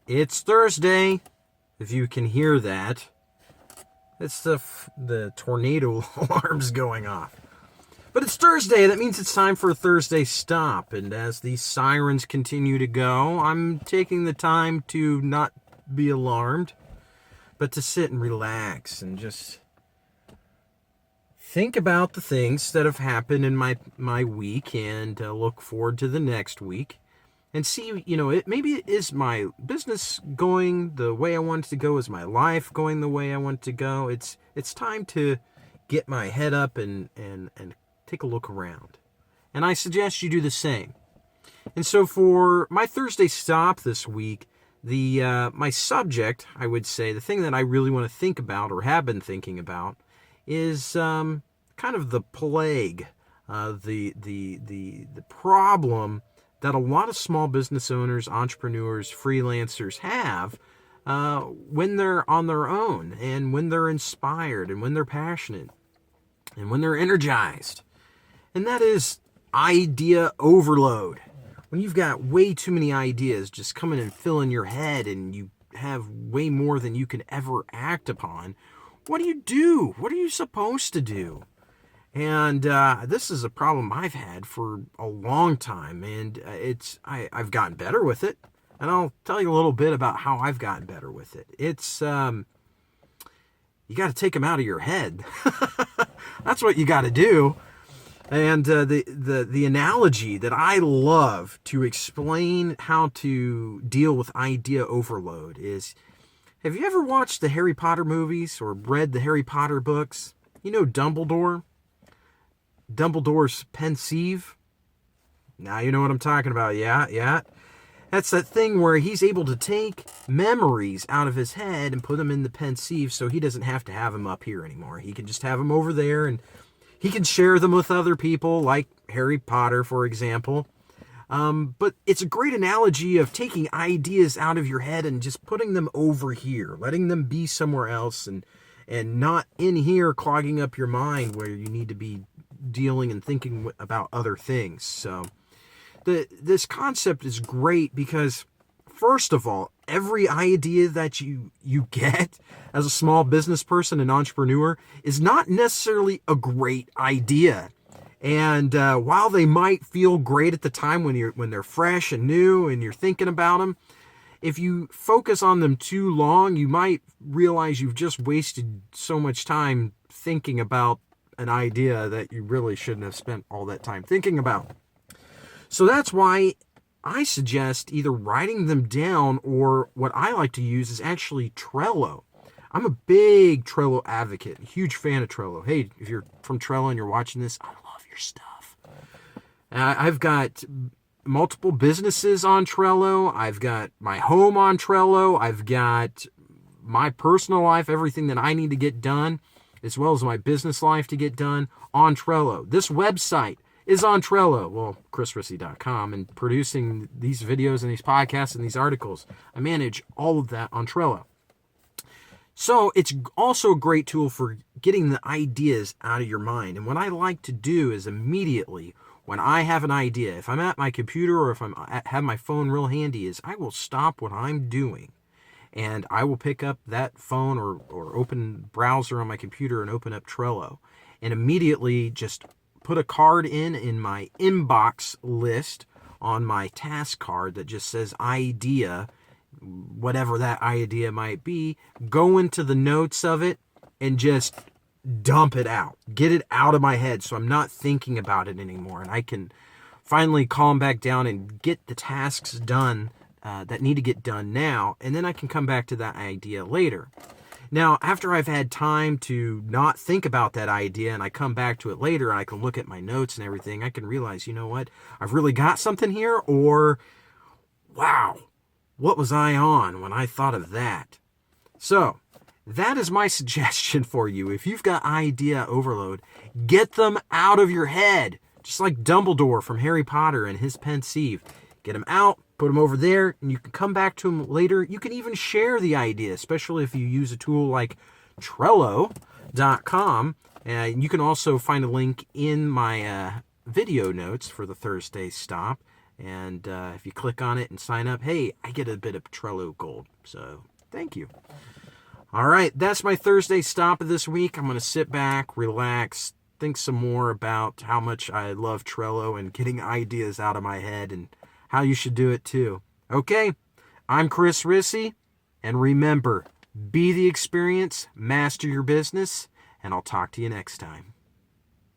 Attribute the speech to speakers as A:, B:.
A: It's Thursday, if you can hear that. It's the tornado alarms going off. But it's Thursday, that means it's time for a Thursday stop. And as these sirens continue to go, I'm taking the time to not be alarmed, but to sit and relax and just think about the things that have happened in my week and look forward to the next week. And see, is my business going the way I want it to go? Is my life going the way I want it to go? It's time to get my head up and take a look around. And I suggest you do the same. And so for my Thursday stop this week, my subject, I would say, the thing that I really want to think about or have been thinking about is kind of the plague, the problem that a lot of small business owners, entrepreneurs, freelancers have when they're on their own and when they're inspired and when they're passionate and when they're energized. And that is idea overload. When you've got way too many ideas just coming and filling your head and you have way more than you can ever act upon, what do you do? What are you supposed to do? And this is a problem I've had for a long time, and I've gotten better with it. And I'll tell you a little bit about how I've gotten better with it. It's you got to take them out of your head. That's what you got to do. And the analogy that I love to explain how to deal with idea overload is: have you ever watched the Harry Potter movies or read the Harry Potter books? You know Dumbledore's pensieve. Now you know what I'm talking about. Yeah. That's that thing where he's able to take memories out of his head and put them in the pensieve, so he doesn't have to have them up here anymore. He can just have them over there, and he can share them with other people, like Harry Potter, for example. But it's a great analogy of taking ideas out of your head and just putting them over here, letting them be somewhere else, and not in here clogging up your mind where you need to be dealing and thinking about other things. So this concept is great because, first of all, every idea that you get as a small business person and entrepreneur is not necessarily a great idea. And while they might feel great at the time when they're fresh and new and you're thinking about them, if you focus on them too long, you might realize you've just wasted so much time thinking about an idea that you really shouldn't have spent all that time thinking about. So that's why I suggest either writing them down, or what I like to use is actually Trello. I'm a big Trello advocate, a huge fan of Trello. Hey, if you're from Trello and you're watching this, I love your stuff. I've got multiple businesses on Trello. I've got my home on Trello. I've got my personal life, everything that I need to get done, as well as my business life to get done, on Trello. This website is on Trello. Well, chrisrissy.com, and producing these videos and these podcasts and these articles, I manage all of that on Trello. So it's also a great tool for getting the ideas out of your mind. And what I like to do is immediately, when I have an idea, if I'm at my computer or if I have my phone real handy, is I will stop what I'm doing and I will pick up that phone or open browser on my computer and open up Trello and immediately just put a card in my inbox list on my task card that just says idea, whatever that idea might be. Go into the notes of it and just dump it out. Get it out of my head so I'm not thinking about it anymore, and I can finally calm back down and get the tasks done that need to get done now, and then I can come back to that idea later. Now, after I've had time to not think about that idea and I come back to it later and I can look at my notes and everything, I can realize, you know what, I've really got something here, or wow, what was I on when I thought of that? So that is my suggestion for you. If you've got idea overload, get them out of your head. Just like Dumbledore from Harry Potter and his pensieve. Get them out, put them over there, and you can come back to them later. You can even share the idea, especially if you use a tool like Trello.com. You can also find a link in my video notes for the Thursday stop. And if you click on it and sign up, hey, I get a bit of Trello gold. So thank you. All right, that's my Thursday stop of this week. I'm going to sit back, relax, think some more about how much I love Trello and getting ideas out of my head and how you should do it too. Okay, I'm Chris Rissy, and remember, be the experience, master your business, and I'll talk to you next time.